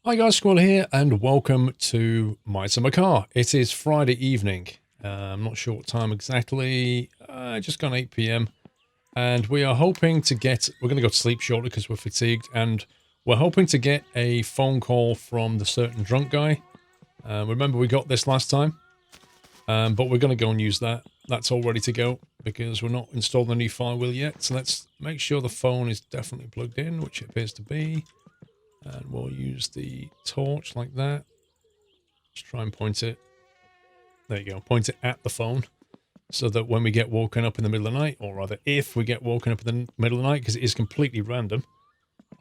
Hi guys, Squall here, and welcome to My Summer Car. It is Friday evening. I'm not sure what time exactly. Just gone 8 p.m. And we are hoping to get... We're going to go to sleep shortly because we're fatigued. And we're hoping to get a phone call from the certain drunk guy. Remember we got this last time. But we're going to go and use that. That's all ready to go because we're not installed the new firewheel yet. So let's make sure the phone is definitely plugged in, which it appears to be. And we'll use the torch like that. Let's try and point it. There you go. Point it at the phone. So that when we get woken up in the middle of the night, or rather if we get woken up in the middle of the night, because it is completely random.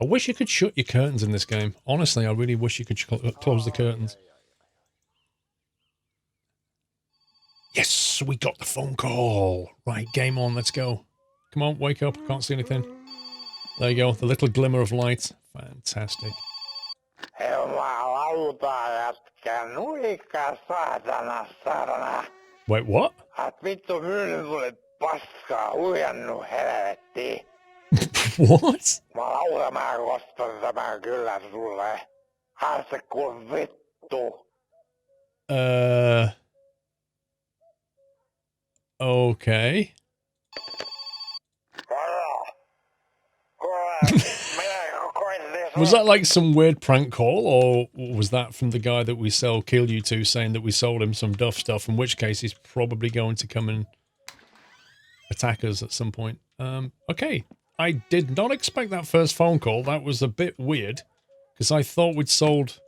I wish you could shut your curtains in this game. Honestly, I really wish you could close the curtains. Yes, we got the phone call. Right, game on. Let's go. Come on, wake up. I can't see anything. There you go. The little glimmer of light. Fantastic. Wait, what? What? Okay. Was that like some weird prank call, or was that from the guy that we killed you to, saying that we sold him some duff stuff, in which case he's probably going to come and attack us at some point. Okay. I did not expect that first phone call. That was a bit weird, because I thought we'd sold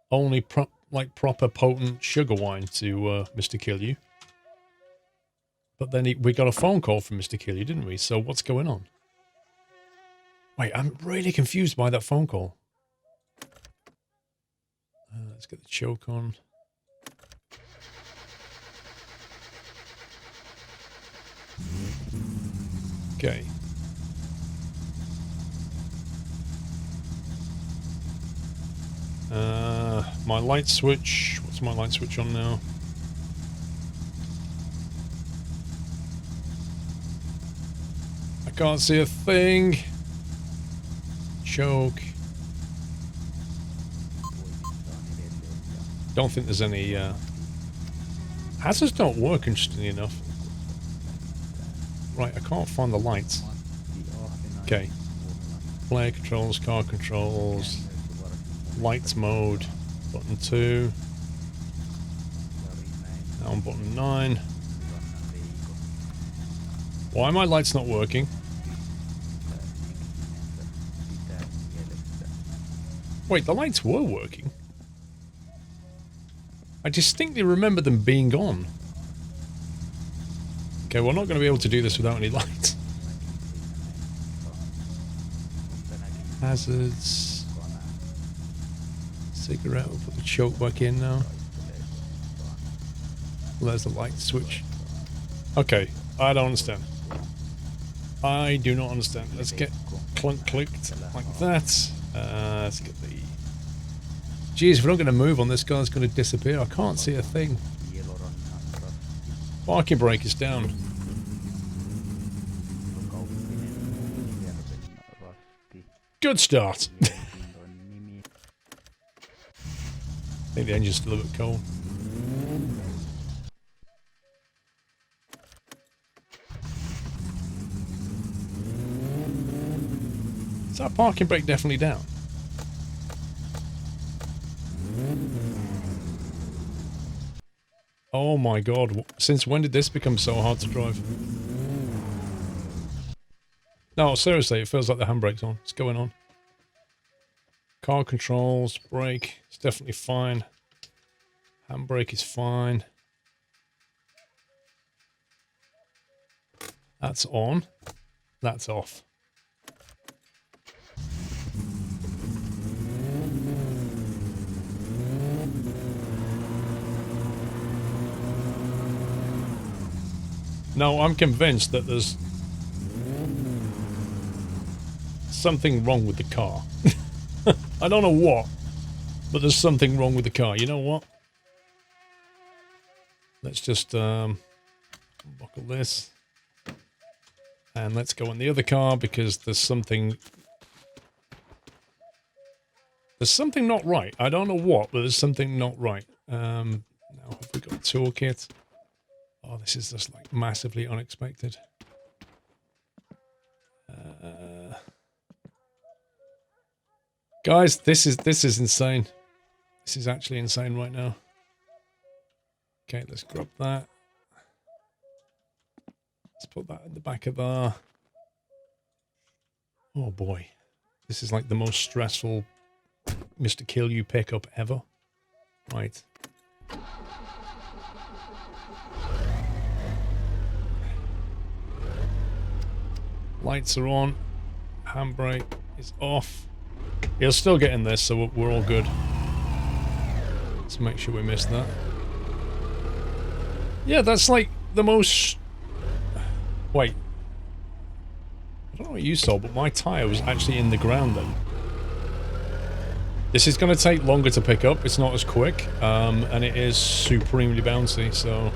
only proper potent sugar wine to Mr. Killu. But then we got a phone call from Mr. Killu, didn't we? So what's going on? Wait, I'm really confused by that phone call. Let's get the choke on. Okay. My light switch. What's my light switch on now? I can't see a thing. Choke. Don't think there's any hazards don't work, interestingly enough. Right, I can't find the lights. Okay. Player controls, car controls, lights mode, button 2. Now on button 9. Why are my lights not working? Wait, the lights were working. I distinctly remember them being on. Okay, we're not going to be able to do this without any lights. Hazards. Cigarette, we'll put the choke back in now. Well, there's the light switch. Okay, I don't understand. I do not understand. Let's get clunk clicked like that. Let's get the... Jeez, if we're not going to move on, this guy's going to disappear. I can't see a thing. Parking brake is down. Good start. I think the engine's still a bit cold. Is that parking brake definitely down? Oh my god, since when did this become so hard to drive? No, seriously, it feels like the handbrake's on. What's going on? Car controls, brake, it's definitely fine. Handbrake is fine. That's on. That's off. No, I'm convinced that there's something wrong with the car. I don't know what, but there's something wrong with the car. You know what? Let's just buckle this. And let's go on the other car because there's something There's something not right. I don't know what, but there's something not right. Now, have we got a toolkit? Oh, this is just like massively unexpected. Guys, this is insane. This is actually insane right now. Okay, let's grab that. Let's put that in the back of there. Oh boy. This is like the most stressful Mr. Kill You pickup ever. Right. Lights are on. Handbrake is off. He'll still get in this, so we're all good. Let's make sure we miss that. Yeah, that's like the most... Wait. I don't know what you saw, but my tyre was actually in the ground then. This is going to take longer to pick up. It's not as quick, and it is supremely bouncy, so...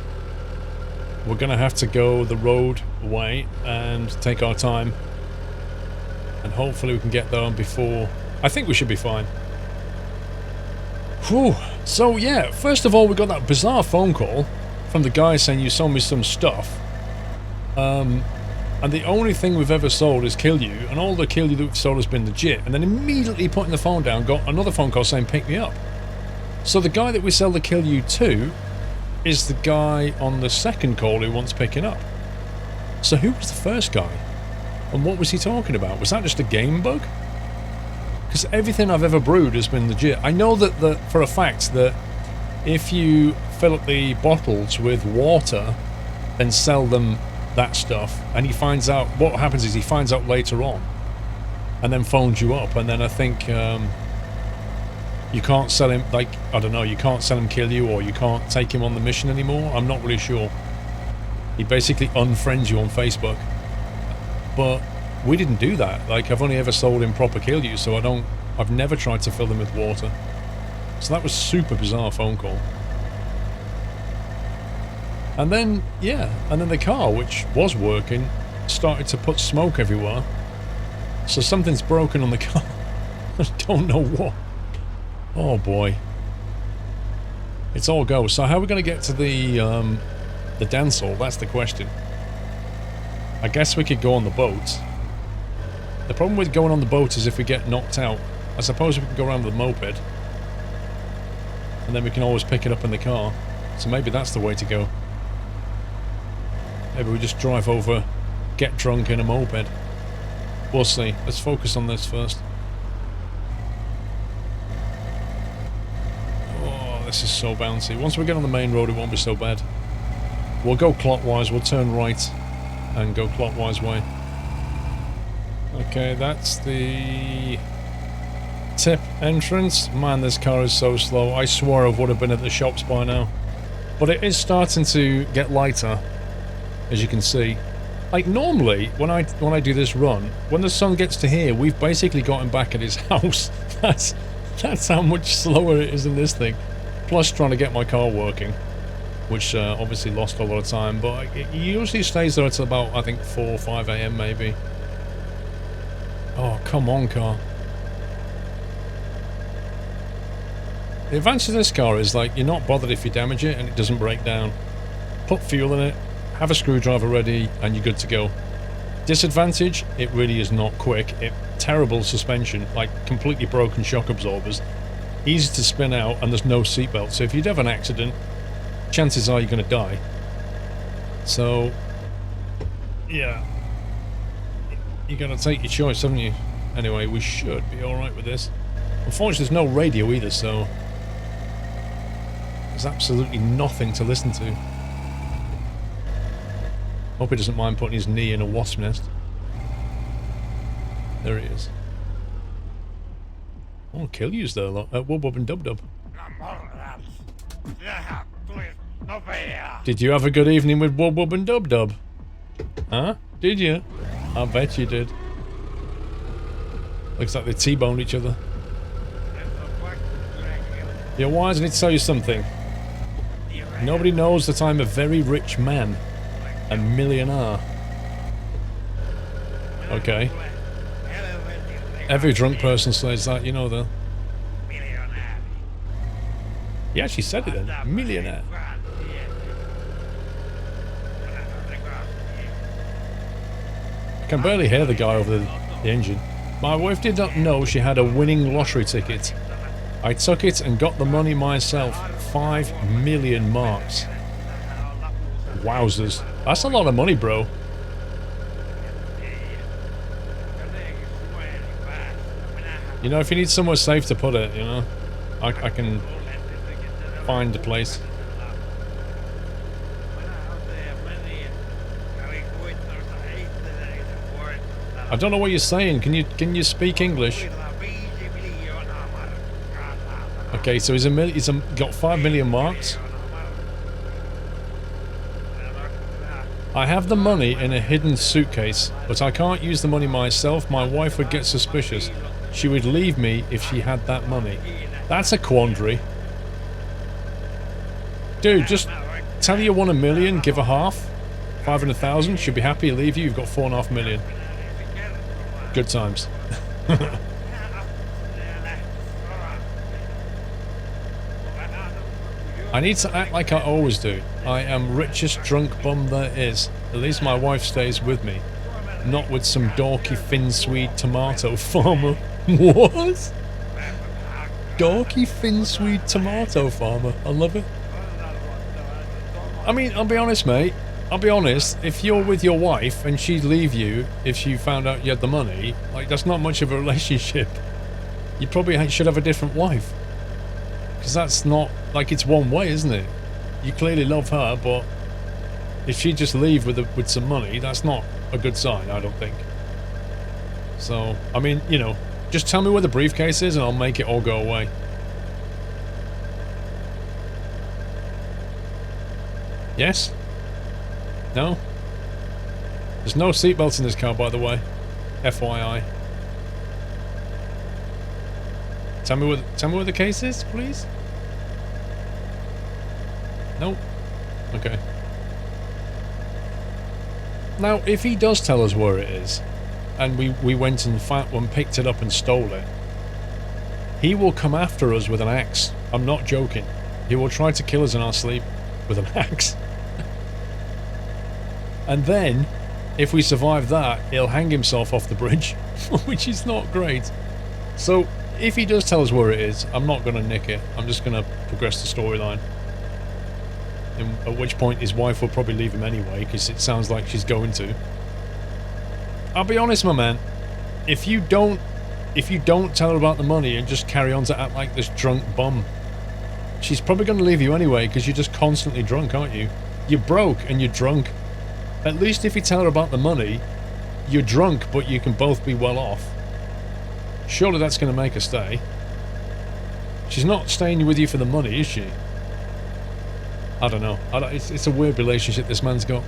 We're going to have to go the road way and take our time. And hopefully we can get there before... I think we should be fine. Whew. So yeah, first of all we got that bizarre phone call from the guy saying you sold me some stuff. And the only thing we've ever sold is Kill You, and all the Kill You that we've sold has been legit. And then immediately putting the phone down, got another phone call saying pick me up. So the guy that we sell the Kill You to is the guy on the second call who wants picking up. So who was the first guy? And what was he talking about? Was that just a game bug? Because everything I've ever brewed has been legit. I know that for a fact that if you fill up the bottles with water and sell them that stuff, and he finds out, what happens is he finds out later on and then phones you up, and then I think you can't sell him, like, I don't know, you can't sell him Kill You, or you can't take him on the mission anymore. I'm not really sure. He basically unfriends you on Facebook. But we didn't do that. Like, I've only ever sold him proper Kill You, so I've never tried to fill them with water. So that was super bizarre phone call. And then, yeah, and then the car, which was working, started to put smoke everywhere. So something's broken on the car. I don't know what. Oh boy. It's all go. So how are we going to get to the dance hall? That's the question. I guess we could go on the boat. The problem with going on the boat is if we get knocked out. I suppose we can go around with a moped. And then we can always pick it up in the car. So maybe that's the way to go. Maybe we just drive over, get drunk in a moped. We'll see. Let's focus on this first. Oh, this is so bouncy. Once we get on the main road, it won't be so bad. We'll go clockwise. We'll turn right and go clockwise way. Okay, that's the tip entrance. Man, this car is so slow. I swore I would have been at the shops by now. But it is starting to get lighter, as you can see. Like, normally, when I do this run, when the sun gets to here, we've basically got him back at his house. That's how much slower it is in this thing. Plus trying to get my car working, which obviously lost a lot of time, but it usually stays there until about, I think, 4 or 5 AM maybe. Oh, come on, car. The advantage of this car is, like, you're not bothered if you damage it and it doesn't break down. Put fuel in it, have a screwdriver ready, and you're good to go. Disadvantage, it really is not quick. Terrible suspension, like completely broken shock absorbers. Easy to spin out, and there's no seatbelt, so if you'd have an accident, chances are you're going to die. So, yeah. You got to take your choice, haven't you? Anyway, we should be alright with this. Unfortunately, there's no radio either, so there's absolutely nothing to listen to. Hope he doesn't mind putting his knee in a wasp nest. There he is. Oh, Kill You's there a lot. Wub Wub and Dub Dub. Did you have a good evening with Wub Wub and Dub Dub? Huh? Did you? I bet you did. Looks like they T-boned each other. You're wise, I need to tell you something. Nobody knows that I'm a very rich man. A millionaire. Okay. Every drunk person says that, you know though. He actually said it then. Millionaire. I can barely hear the guy over the engine. My wife did not know she had a winning lottery ticket. I took it and got the money myself. 5 million marks. Wowzers. That's a lot of money, bro. You know, if you need somewhere safe to put it, you know, I can find a place. I don't know what you're saying. Can you speak English? Okay, so he's got 5 million marks. I have the money in a hidden suitcase, but I can't use the money myself. My wife would get suspicious. She would leave me if she had that money. That's a quandary. Dude, just tell her you won $1 million, give her half. 500,000, she'll be happy to leave you. You've got 4.5 million. Good times. I need to act like I always do. I am richest drunk bum there is. At least my wife stays with me. Not with some dorky Fin-Swede tomato farmer. What? Dorky Fin-Swede tomato farmer. I love it. I mean, I'll be honest, mate. I'll be honest. If you're with your wife and she'd leave you if she found out you had the money, like, that's not much of a relationship. You probably should have a different wife. Because that's not... like, it's one way, isn't it? You clearly love her, but if she just leave with some money, that's not a good sign, I don't think. So, I mean, you know, just tell me where the briefcase is and I'll make it all go away. Yes? No? There's no seatbelts in this car, by the way. FYI. Tell me where the case is, please? Nope. Okay. Now, if he does tell us where it is, and we went and picked it up and stole it, he will come after us with an axe. I'm not joking. He will try to kill us in our sleep with an axe. And then, if we survive that, he'll hang himself off the bridge, which is not great. So, if he does tell us where it is, I'm not going to nick it. I'm just going to progress the storyline. At which point his wife will probably leave him anyway, because it sounds like she's going to. I'll be honest, my man. If you don't tell her about the money and just carry on to act like this drunk bum, she's probably going to leave you anyway, because you're just constantly drunk, aren't you? You're broke and you're drunk. At least if you tell her about the money, you're drunk, but you can both be well off. Surely that's going to make her stay. She's not staying with you for the money, is she? I don't know. It's a weird relationship this man's got.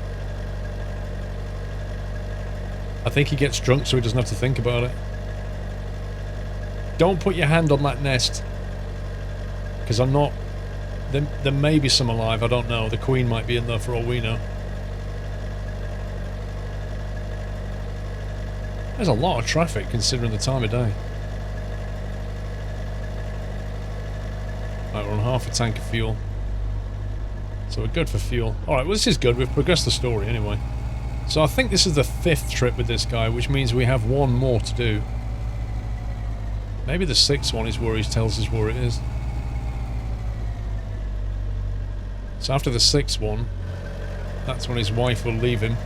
I think he gets drunk so he doesn't have to think about it. Don't put your hand on that nest. Because I'm not... There may be some alive, I don't know. The Queen might be in there for all we know. There's a lot of traffic considering the time of day. Right, we're on half a tank of fuel. So we're good for fuel. Alright, well this is good. We've progressed the story anyway. So I think this is the 5th trip with this guy, which means we have one more to do. Maybe the 6th one is where he tells us where it is. So after the 6th one, that's when his wife will leave him.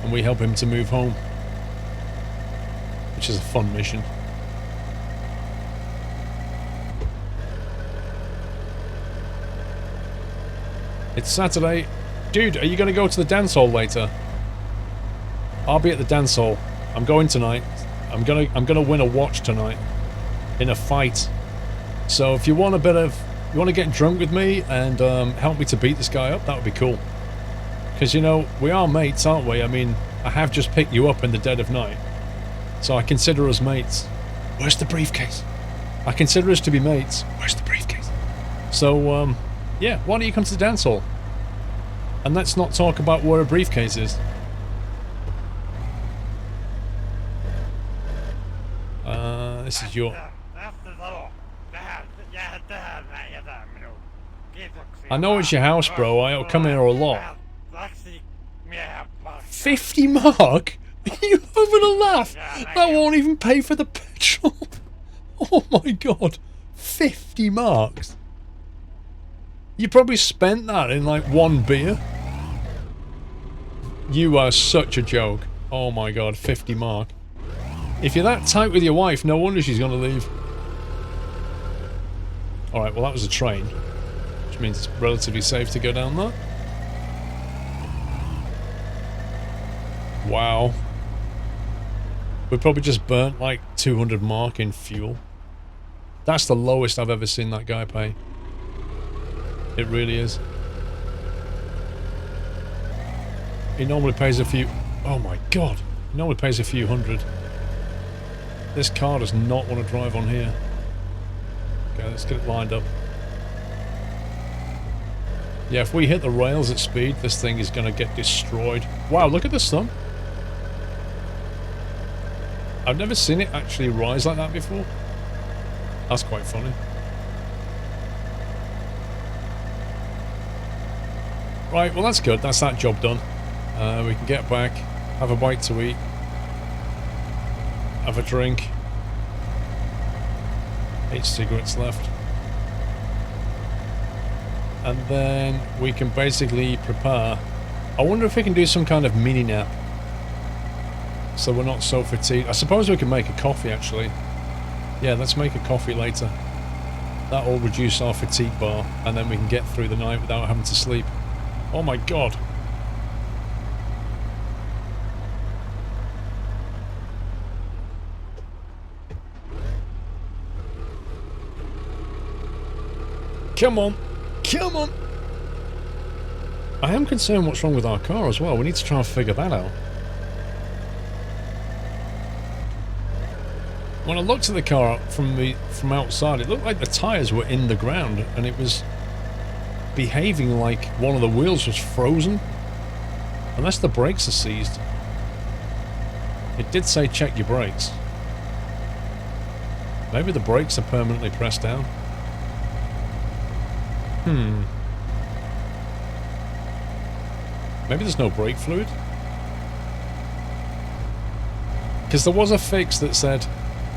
And we help him to move home. Which is a fun mission. It's Saturday. Dude, are you going to go to the dance hall later? I'll be at the dance hall. I'm going tonight. I'm gonna win a watch tonight. In a fight. So if you want a bit of... you want to get drunk with me and help me to beat this guy up, that would be cool. Because, you know, we are mates, aren't we? I mean, I have just picked you up in the dead of night. So I consider us mates. Where's the briefcase? I consider us to be mates. Where's the briefcase? So, yeah, why don't you come to the dance hall? And let's not talk about where a briefcase is. This is your... I know it's your house, bro. I'll come here a lot. 50 mark? Are you having a laugh? That won't even pay for the petrol. Oh my god. 50 marks. You probably spent that in like one beer. You are such a joke. Oh my god, 50 mark. If you're that tight with your wife, no wonder she's gonna leave. Alright, well that was a train. Which means it's relatively safe to go down there. Wow. We probably just burnt like 200 mark in fuel. That's the lowest I've ever seen that guy pay. It really is. He normally pays a few... Oh my god. He normally pays a few hundred. This car does not want to drive on here. Okay, let's get it lined up. Yeah, if we hit the rails at speed, this thing is going to get destroyed. Wow, look at the sun. I've never seen it actually rise like that before. That's quite funny. Right, well that's good. That's that job done. We can get back, have a bite to eat, have a drink. 8 cigarettes left. And then we can basically prepare. I wonder if we can do some kind of mini nap. So we're not so fatigued. I suppose we can make a coffee actually. Yeah, let's make a coffee later. That'll reduce our fatigue bar and then we can get through the night without having to sleep. Oh my god. Come on. Come on. I am concerned what's wrong with our car as well. We need to try and figure that out. When I looked at the car from outside, it looked like the tyres were in the ground and it was behaving like one of the wheels was frozen. Unless the brakes are seized. It did say check your brakes. Maybe the brakes are permanently pressed down. Maybe there's no brake fluid? Because there was a fix that said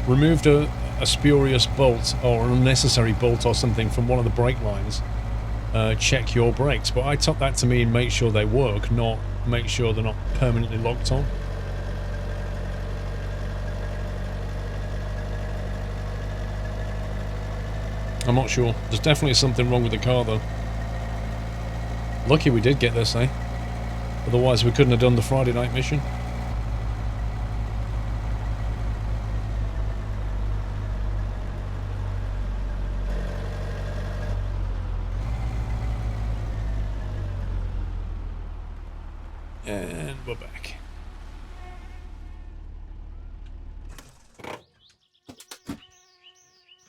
removed a spurious bolt or an unnecessary bolt or something from one of the brake lines. Check your brakes. But I took that to mean make sure they work, not make sure they're not permanently locked on. I'm not sure. There's definitely something wrong with the car though. Lucky we did get this, eh? Otherwise we couldn't have done the Friday night mission. And we're back.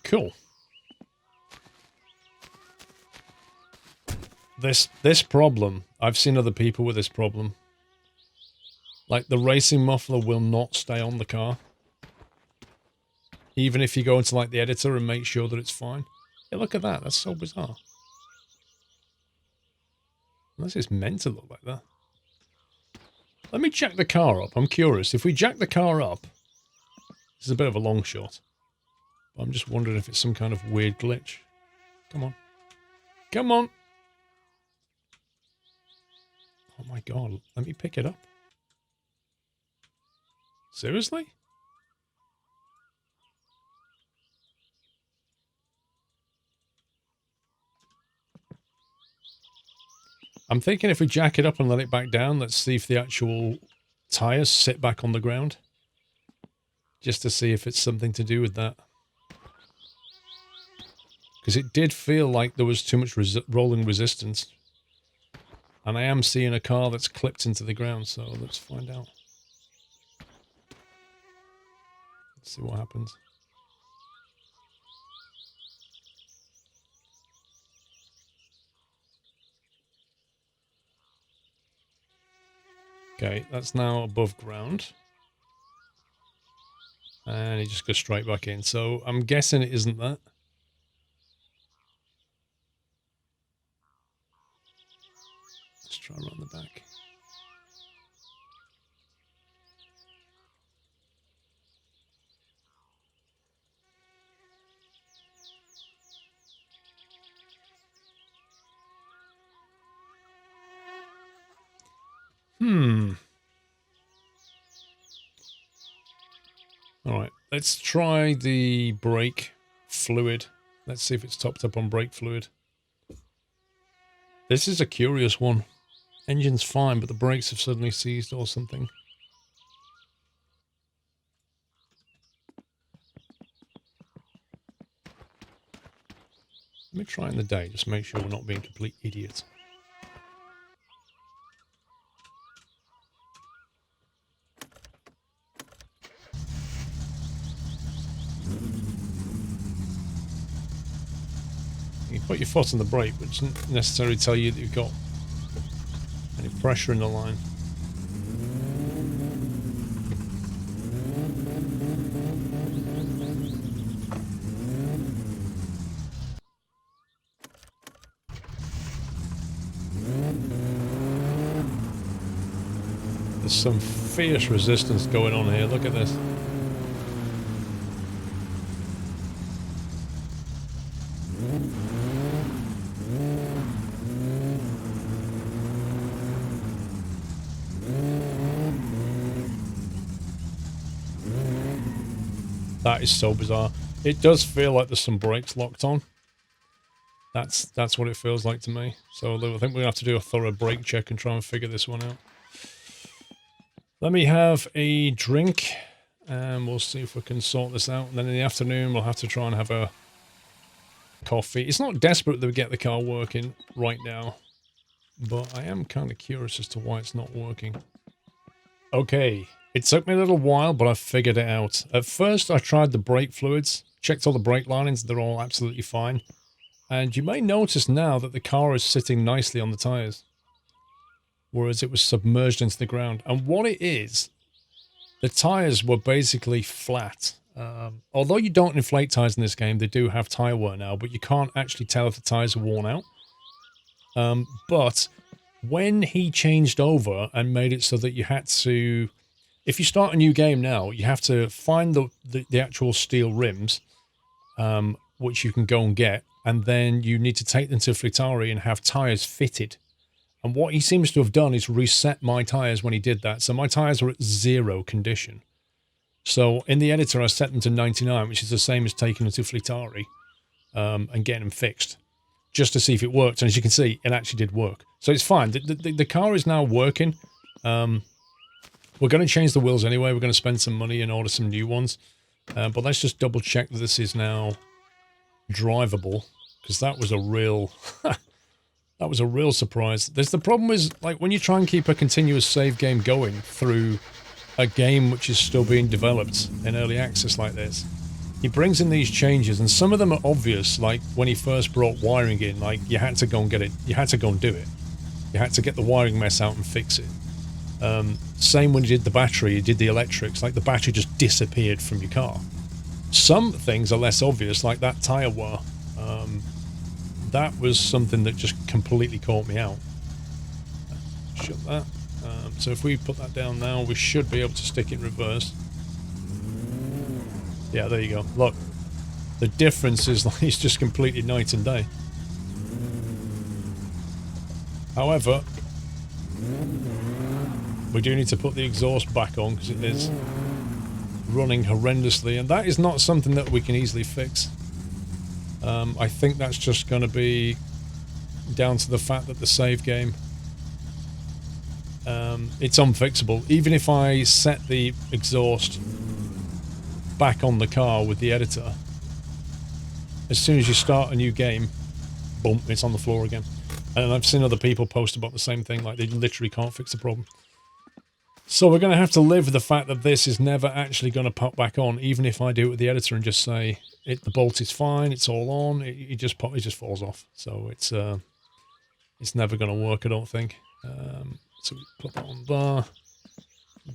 Cool. This problem, I've seen other people with this problem. Like the racing muffler will not stay on the car. Even if you go into like the editor and make sure that it's fine. Yeah, look at that. That's so bizarre. Unless it's meant to look like that. Let me jack the car up. I'm curious. If we jack the car up, this is a bit of a long shot. But I'm just wondering if it's some kind of weird glitch. Come on. Come on. Oh my god. Let me pick it up. Seriously? I'm thinking if we jack it up and let it back down, let's see if the actual tyres sit back on the ground. Just to see if it's something to do with that. Because it did feel like there was too much rolling resistance. And I am seeing a car that's clipped into the ground, so let's find out. Let's see what happens. Okay, that's now above ground. And it just goes straight back in. So I'm guessing it isn't that. All right, let's try the brake fluid. Let's see if it's topped up on brake fluid. This is a curious one. Engine's fine, but the brakes have suddenly seized or something. Let me try in the day, just make sure we're not being complete idiots. You put your foot on the brake, but it doesn't necessarily tell you that you've got any pressure in the line. There's some fierce resistance going on here, look at this. That is so bizarre. It does feel like there's some brakes locked on. That's what it feels like to me. So I think we're going to have to do a thorough brake check and try and figure this one out. Let me have a drink and we'll see if we can sort this out. And then in the afternoon we'll have to try and have a coffee. It's not desperate that we get the car working right now, but I am kind of curious as to why it's not working. Okay, it took me a little while, but I figured it out. At first I tried the brake fluids, checked all the brake linings, they're all absolutely fine. And you may notice now that the car is sitting nicely on the tyres, whereas it was submerged into the ground. And what it is, the tyres were basically flat. Although you don't inflate tyres in this game, they do have tyre wear now, but you can't actually tell if the tyres are worn out. But when he changed over and made it so that you had to, if you start a new game now, you have to find the actual steel rims, which you can go and get, and then you need to take them to Flittari and have tyres fitted. And what he seems to have done is reset my tyres when he did that. So my tyres are at 0 condition. So in the editor, I set them to 99, which is the same as taking them to Flittari and getting them fixed, just to see if it worked. And as you can see, it actually did work. So it's fine. The car is now working. We're going to change the wheels anyway. We're going to spend some money and order some new ones. But let's just double check that this is now drivable, because that was a real that was a real surprise. The problem is, like, when you try and keep a continuous save game going through a game which is still being developed in early access like this, he brings in these changes, and some of them are obvious, like when he first brought wiring in, like you had to go and get it, you had to go and do it, you had to get the wiring mess out and fix it. Same when you did the battery, you did the electrics, like the battery just disappeared from your car. Some things are less obvious, like that tyre wear. That was something that just completely caught me out. Shut that. So if we put that down now, we should be able to stick it in reverse. Yeah, there you go. Look, the difference is like it's just completely night and day. However, we do need to put the exhaust back on because it is running horrendously, and that is not something that we can easily fix. I think that's just going to be down to the fact that the save game, it's unfixable. Even if I set the exhaust back on the car with the editor, as soon as you start a new game, boom, it's on the floor again. And I've seen other people post about the same thing, like they literally can't fix the problem. So we're going to have to live with the fact that this is never actually going to pop back on, even if I do it with the editor and just say the bolt is fine, it's all on, it just falls off. So it's never going to work, I don't think. So we put that on there.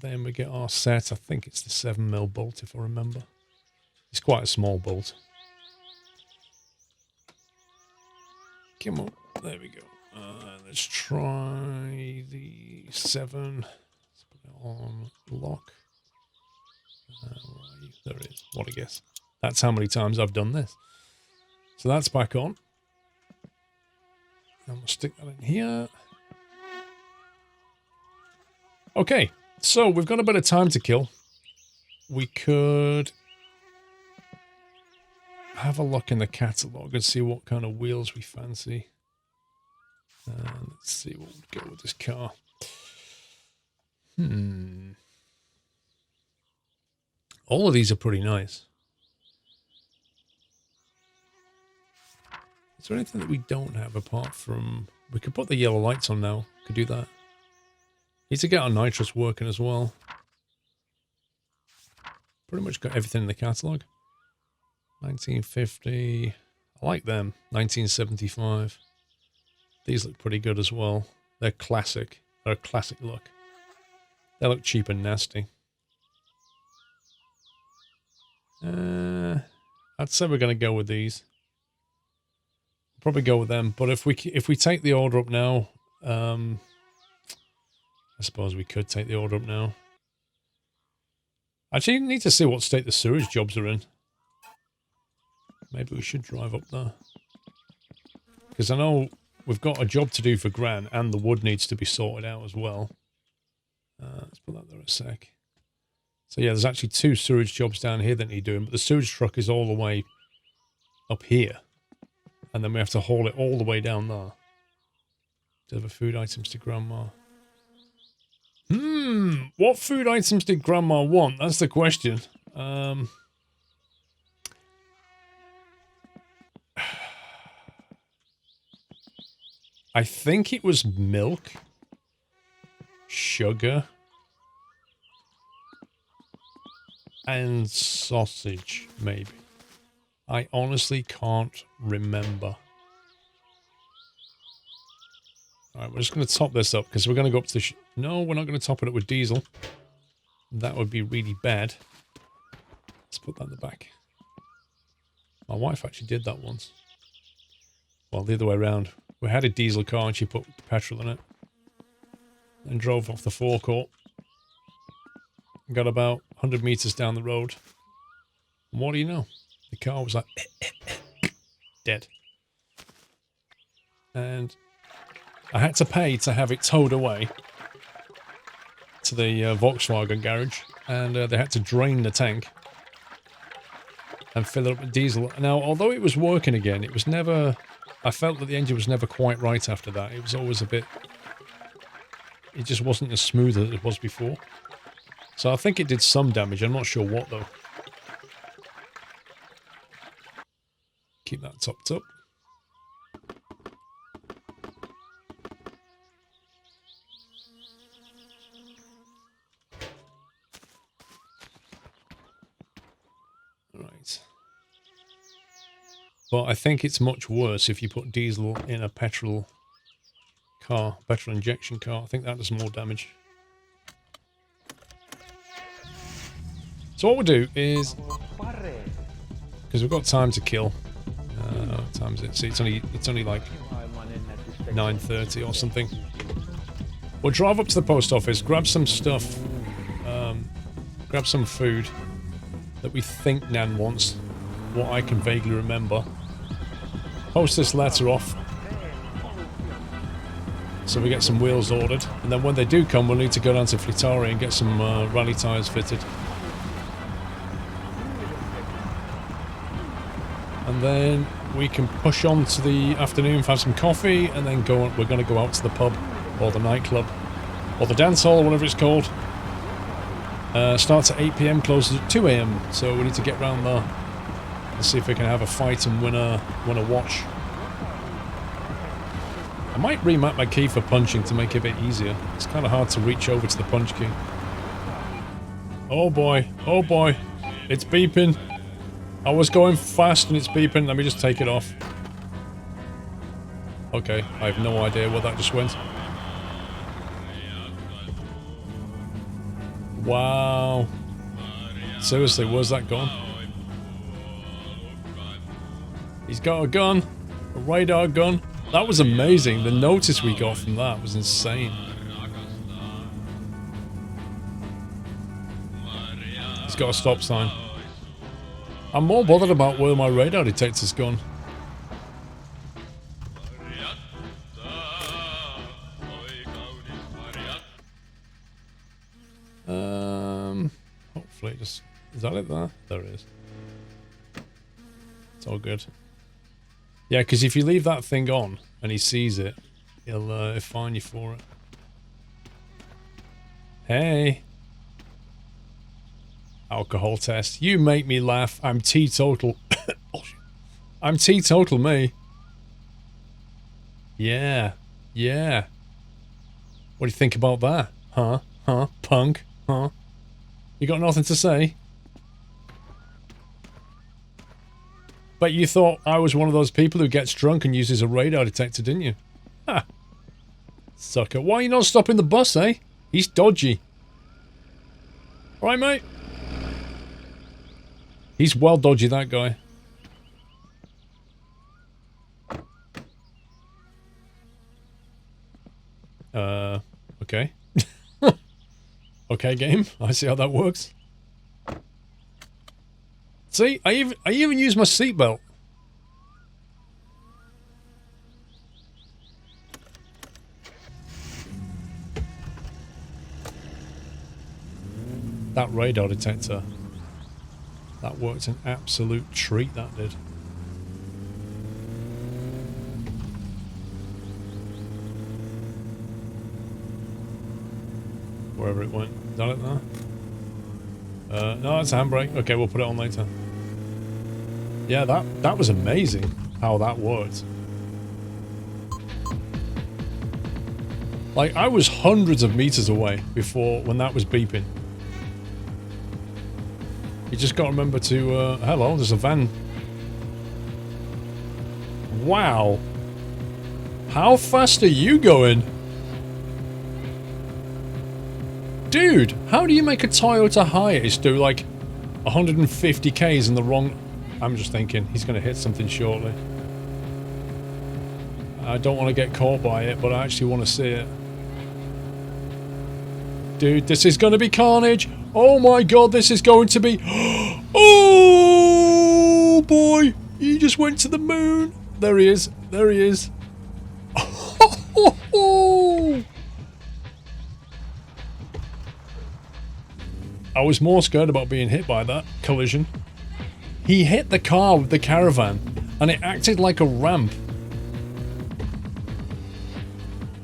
Then we get our set. I think it's the 7mm bolt, if I remember. It's quite a small bolt. Come on, there we go. Let's try the 7. Let's put it on lock. There it is. What a guess. That's how many times I've done this. So that's back on. And we'll stick that in here. Okay, so we've got a bit of time to kill. We could have a look in the catalogue and see what kind of wheels we fancy. Let's see what would go with this car. All of these are pretty nice. Is there anything that we don't have apart from... We could put the yellow lights on now. Could do that. Need to get our nitrous working as well. Pretty much got everything in the catalogue. 1950. I like them. 1975. These look pretty good as well. They're classic. They're a classic look. They look cheap and nasty. I'd say we're going to go with these. Probably go with them. But if we take the order up now, I suppose we could take the order up now. Actually, need to see what state the sewage jobs are in. Maybe we should drive up there. Because I know we've got a job to do for Gran, and the wood needs to be sorted out as well. Let's put that there a sec. So yeah, there's actually 2 sewage jobs down here that need doing, but the sewage truck is all the way up here. And then we have to haul it all the way down there. Deliver food items to Grandma. What food items did Grandma want? That's the question. I think it was milk, sugar, and sausage, maybe. I honestly can't remember. Alright, we're just going to top this up, because we're going to go up to the... No, we're not going to top it up with diesel. That would be really bad. Let's put that in the back. My wife actually did that once. Well, the other way around. We had a diesel car and she put petrol in it. And drove off the forecourt. Got about 100 meters down the road. And what do you know? The car was like... dead. And I had to pay to have it towed away to the Volkswagen garage. And they had to drain the tank. And fill it up with diesel. Now, although it was working again, it was never... I felt that the engine was never quite right after that. It was always a bit... It just wasn't as smooth as it was before. So I think it did some damage. I'm not sure what, though. Keep that topped up. Right. But I think it's much worse if you put diesel in a petrol car, petrol injection car. I think that does more damage. So what we'll do is, because we've got time to kill. What time is it? See, it's only like 9:30 or something. We'll drive up to the post office, grab some stuff, grab some food that we think Nan wants, what I can vaguely remember. Post this letter off, so we get some wheels ordered, and then when they do come, we'll need to go down to Flittari and get some rally tyres fitted. And then we can push on to the afternoon, have some coffee, and then go. We're going to go out to the pub, or the nightclub, or the dance hall, or whatever it's called. Starts at 8 PM, closes at 2 AM, so we need to get round there and see if we can have a fight and win a watch. I might remap my key for punching to make it a bit easier. It's kind of hard to reach over to the punch key. Oh boy, it's beeping. I was going fast and it's beeping. Let me just take it off. Okay, I have no idea where that just went. Wow. Seriously, where's that gone? He's got a gun. A radar gun. That was amazing. The notice we got from that was insane. He's got a stop sign. I'm more bothered about where my radar detector's gone. Is that it there? There it is. It's all good. Yeah, because if you leave that thing on and he sees it, he'll fine you for it. Hey. Alcohol test. You make me laugh. I'm teetotal. Oh, I'm teetotal, me. Yeah. Yeah. What do you think about that? Huh? Huh? Punk? Huh? You got nothing to say? But you thought I was one of those people who gets drunk and uses a radar detector, didn't you? Ha! Sucker. Why are you not stopping the bus, eh? He's dodgy. Right, mate? He's well dodgy, that guy. Okay. Okay, game. I see how that works. See, I even use my seatbelt. That radar detector. That worked an absolute treat, that did. Wherever it went. Is that it there? No, it's a handbrake. Okay, we'll put it on later. Yeah, that was amazing how that worked. Like, I was hundreds of meters away before when that was beeping. You just gotta remember to, hello, there's a van. Wow. How fast are you going? Dude, how do you make a Toyota Hiace do like 150 k's in the wrong... I'm just thinking, he's gonna hit something shortly. I don't want to get caught by it, but I actually want to see it. Dude, this is gonna be carnage! Oh my god, this is going to be... Oh boy! He just went to the moon! There he is. There he is. I was more scared about being hit by that collision. He hit the car with the Caravan, and it acted like a ramp.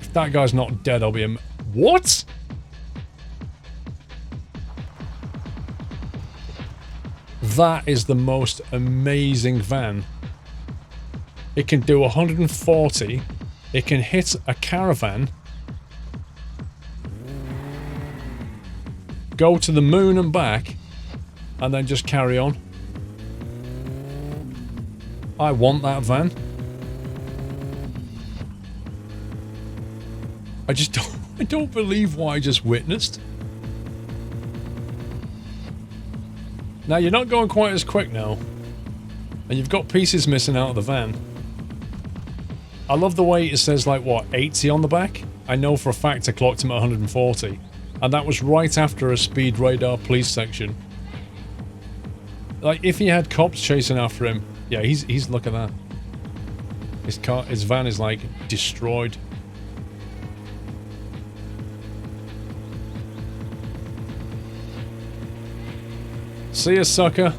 If that guy's not dead, I'll be What? That is the most amazing van. It can do 140. It can hit a Caravan. Go to the moon and back. And then just carry on. I want that van. I don't believe what I just witnessed. Now you're not going quite as quick now. And you've got pieces missing out of the van. I love the way it says like what, 80 on the back? I know for a fact I clocked him at 140. And that was right after a speed radar police section. Like if he had cops chasing after him, yeah, he's look at that. His van is like destroyed. See ya, sucker.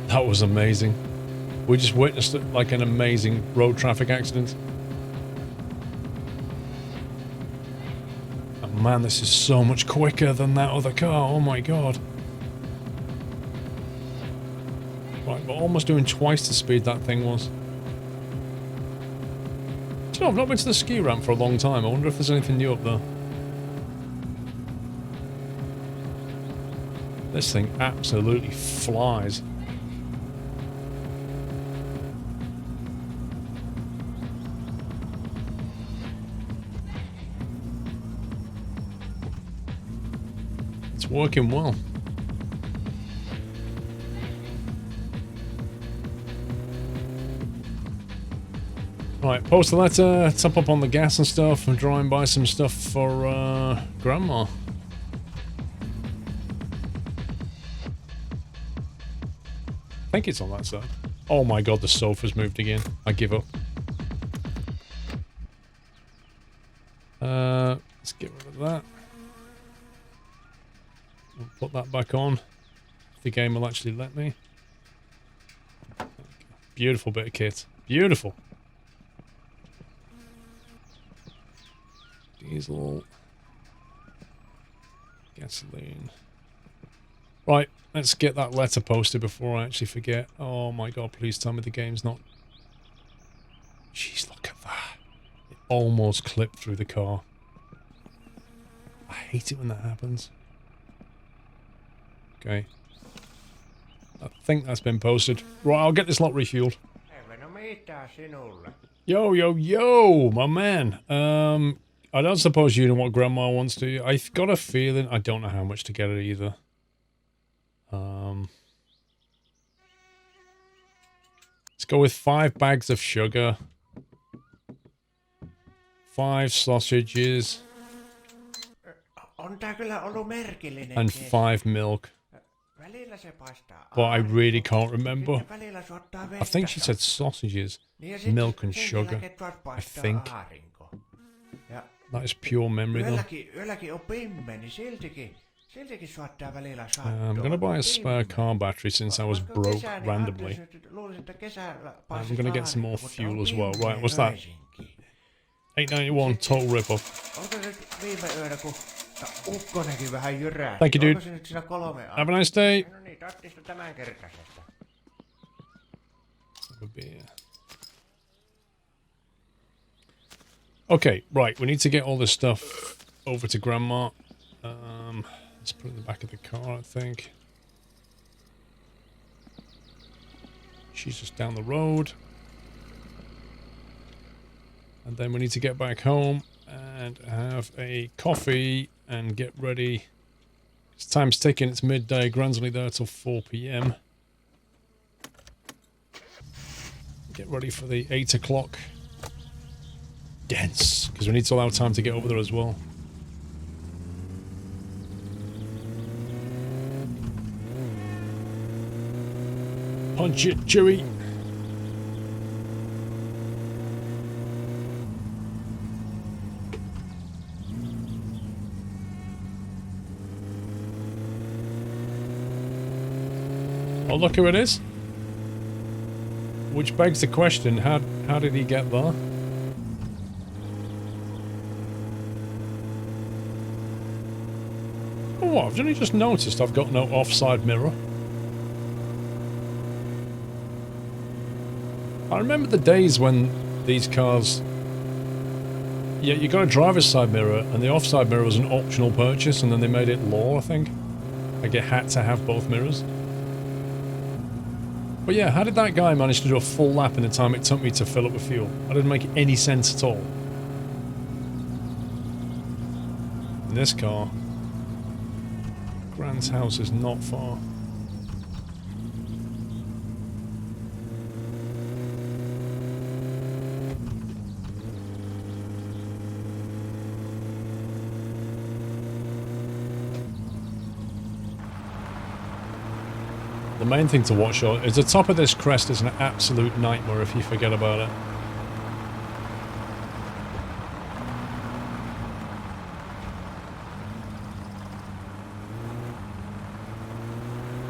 That was amazing. We just witnessed it like an amazing road traffic accident. Oh man, this is so much quicker than that other car. Oh my god. Right, we're almost doing twice the speed that thing was. Do you know, I've not been to the ski ramp for a long time. I wonder if there's anything new up there. This thing absolutely flies. It's working well. Right, post the letter, top up on the gas and stuff, and try and buy some stuff for Grandma. I think it's on that side. Oh my god, the sofa's moved again. I give up. Let's get rid of that. We'll put that back on. If the game will actually let me. Beautiful bit of kit. Beautiful. Diesel. Gasoline. Right, let's get that letter posted before I actually forget. Oh my god, please tell me the game's not... Jeez, look at that. It almost clipped through the car. I hate it when that happens. Okay. I think that's been posted. Right, I'll get this lot refueled. Yo, yo, yo, my man. I don't suppose you know what Grandma wants to. I've got a feeling I don't know how much to get it either. Let's go with 5 bags of sugar. 5 sausages. And 5 milk. But I really can't remember. I think she said sausages, milk and sugar. I think. That is pure memory though. I'm going to buy a spare car battery since I was broke randomly. I'm going to get some more fuel as well. Right, what's that? 891 total rip-off. Thank you, dude. Have a nice day. Have a beer. Okay, right. We need to get all this stuff over to Grandma. Let's put it in the back of the car, I think. She's just down the road. And then we need to get back home and have a coffee and get ready. It's time's ticking. It's midday. Grand's only there till 4 PM. Get ready for the 8 o'clock dance, because we need to allow time to get over there as well. Punch it, Chewy. Oh, look who it is. Which begs the question, how did he get there? Oh, what? I've only just noticed I've got no offside mirror. I remember the days when these cars... Yeah, you got a driver's side mirror, and the offside mirror was an optional purchase, and then they made it law, I think. Like, it had to have both mirrors. But yeah, how did that guy manage to do a full lap in the time it took me to fill up with fuel? That didn't make any sense at all. In this car, Grand's house is not far. The main thing to watch on is the top of this crest is an absolute nightmare if you forget about it.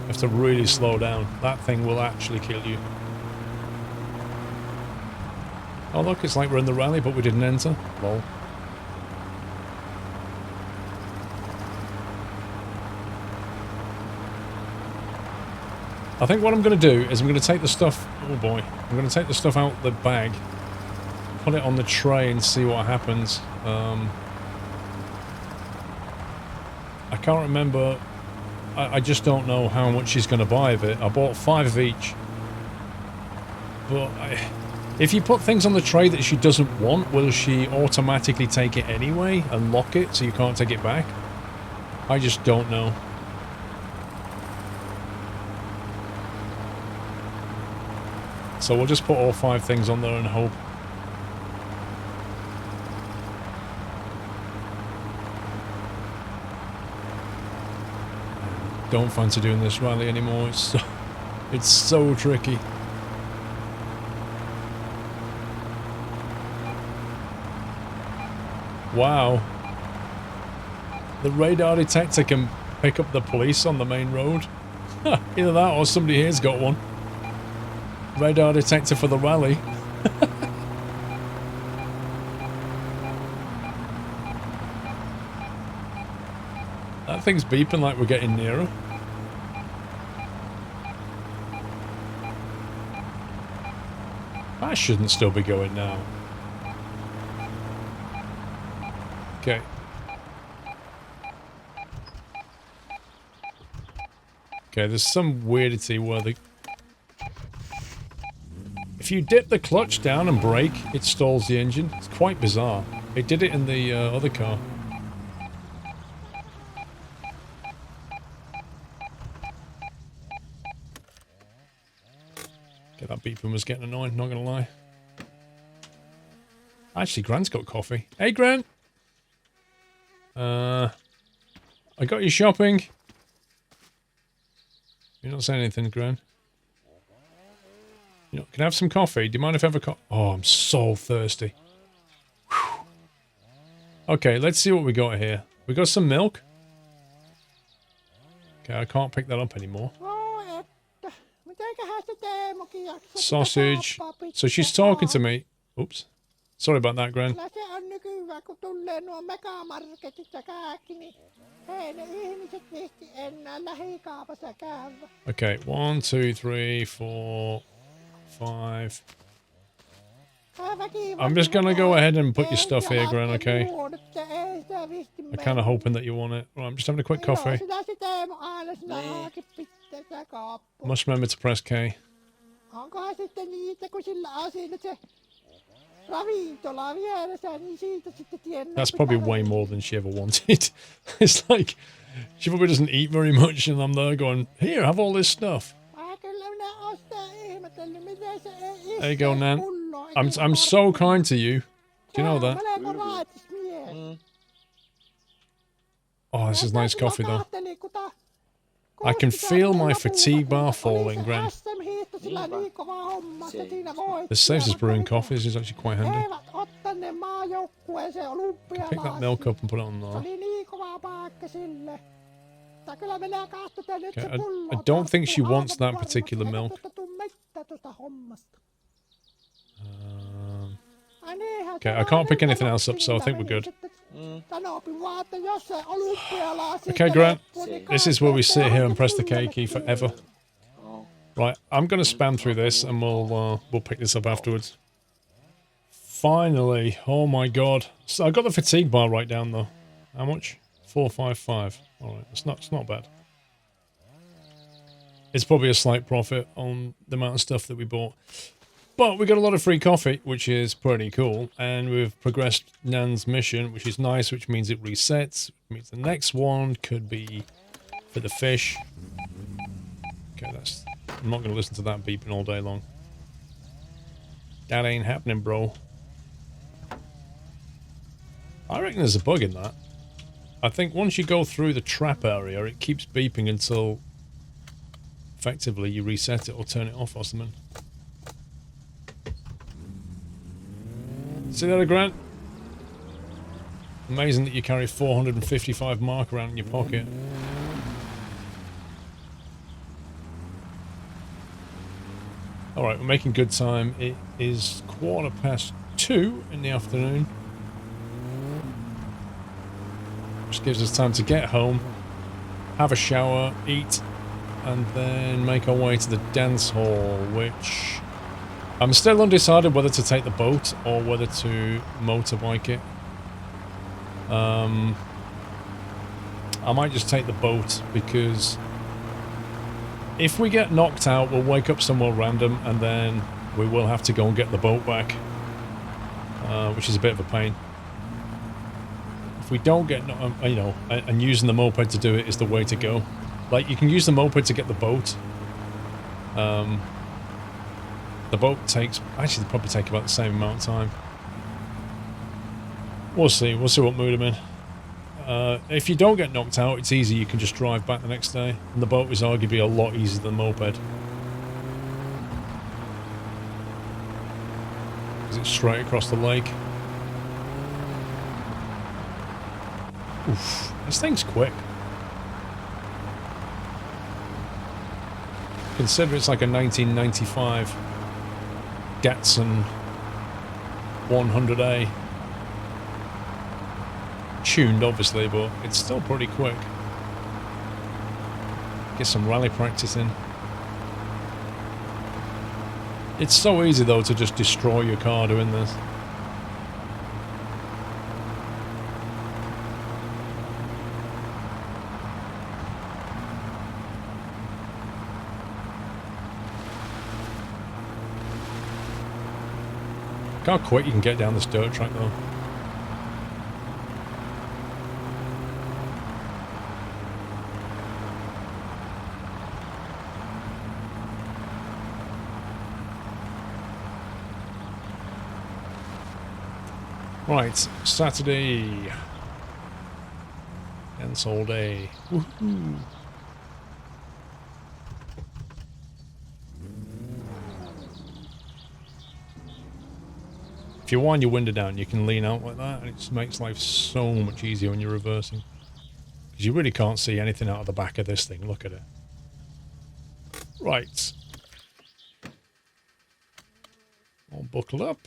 You have to really slow down. That thing will actually kill you. Oh look, it's like we're in the rally but we didn't enter. Lol. I think what I'm going to do is I'm going to take the stuff... Oh boy. I'm going to take the stuff out the bag, put it on the tray and see what happens. I can't remember... I just don't know how much she's going to buy of it. I bought 5 of each. But if you put things on the tray that she doesn't want, will she automatically take it anyway and lock it so you can't take it back? I just don't know. So we'll just put all 5 things on there and hope. Don't fancy doing this rally anymore. It's so tricky. Wow. The radar detector can pick up the police on the main road. Either that or somebody here's got one. Radar detector for the rally. That thing's beeping like we're getting nearer. That shouldn't still be going now. Okay. Okay, there's some weirdity where the... If you dip the clutch down and brake, it stalls the engine. It's quite bizarre. It did it in the other car. Okay, that beeping was getting annoying, not gonna lie. Actually, Grant's got coffee. Hey, Grant! I got you shopping. You're not saying anything, Grant. You know, can I have some coffee? Do you mind if I have a coffee? Oh, I'm so thirsty. Whew. Okay, let's see what we got here. We got some milk. Okay, I can't pick that up anymore. Sausage. So she's talking to me. Oops. Sorry about that, Gran. Okay, 1, 2, 3, 4, 5. I'm just gonna go ahead and put your stuff here, Gran, okay? I'm kinda hoping that you want it. Right, I'm just having a quick coffee. Must remember to press K. That's probably way more than she ever wanted. It's like, she probably doesn't eat very much and I'm there going, here, have all this stuff. There you go, Nan. I'm so kind to you. Do you know that? Oh, this is nice coffee though. I can feel my fatigue bar falling, Gran. This saves us brewing coffee. This is actually quite handy. Pick that milk up and put it on there. Okay, I don't think she wants that particular milk. Okay, I can't pick anything else up, so I think we're good. Okay, Grant. This is where we sit here and press the K key forever. Right, I'm going to spam through this and we'll pick this up afterwards. Finally. Oh my god. So I got the fatigue bar right down though. How much? 455. Alright, it's not bad. It's probably a slight profit on the amount of stuff that we bought. But we got a lot of free coffee, which is pretty cool. And we've progressed Nan's mission, which is nice, which means it resets. Which means the next one could be for the fish. Okay, I'm not going to listen to that beeping all day long. That ain't happening, bro. I reckon there's a bug in that. I think once you go through the trap area, it keeps beeping until effectively you reset it or turn it off or something. See that, Grant? Amazing that you carry 455 mark around in your pocket. Alright, we're making good time. It is 2:15 in the afternoon. Which gives us time to get home, have a shower, eat, and then make our way to the dance hall, which... I'm still undecided whether to take the boat or whether to motorbike it. I might just take the boat because if we get knocked out, we'll wake up somewhere random and then we will have to go and get the boat back, which is a bit of a pain. If we don't get, you know, and using the moped to do it is the way to go. Like, you can use the moped to get the boat. The boat takes... Actually, it'll probably take about the same amount of time. We'll see. We'll see what mood I'm in. If you don't get knocked out, it's easy. You can just drive back the next day. And the boat is arguably a lot easier than the moped. Because it's straight across the lake. Oof. This thing's quick. Consider it's like a 1995 Datsun 100A. Tuned, obviously, but it's still pretty quick. Get some rally practice in. It's so easy, though, to just destroy your car doing this. Look how quick you can get down this dirt track, though. Right, Saturday. Dance all day. Woohoo! If you wind your window down, you can lean out like that, and it just makes life so much easier when you're reversing. Because you really can't see anything out of the back of this thing. Look at it. Right. All buckled up.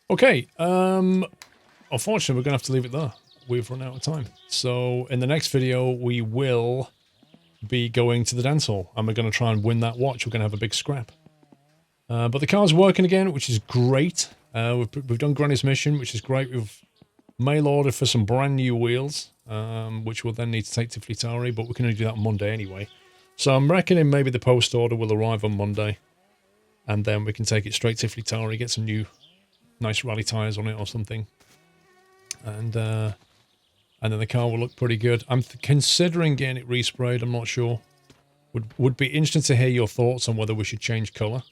Okay, unfortunately we're going to have to leave it there. We've run out of time. So in the next video we will be going to the dance hall and we're going to try and win that watch. We're going to have a big scrap. But the car's working again, which is great. We've done Granny's mission, which is great. We've mail ordered for some brand new wheels, which we'll then need to take to Fleetari, but we can only do that on Monday anyway. So I'm reckoning maybe the post order will arrive on Monday and then we can take it straight to Fleetari, get some new nice rally tyres on it or something. And then the car will look pretty good. I'm considering getting it resprayed. I'm not sure. Would be interesting to hear your thoughts on whether we should change colour.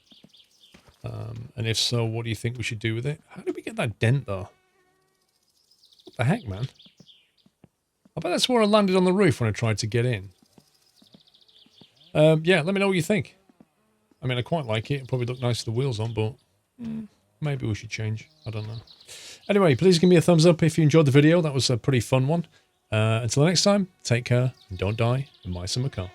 And if so, what do you think we should do with it? How did we get that dent, though? What the heck, man? I bet that's where I landed on the roof when I tried to get in. Yeah, let me know what you think. I mean, I quite like it. It'd probably look nice with the wheels on, but maybe we should change. I don't know. Anyway, please give me a thumbs up if you enjoyed the video. That was a pretty fun one. Until next time, take care and don't die in my summer car.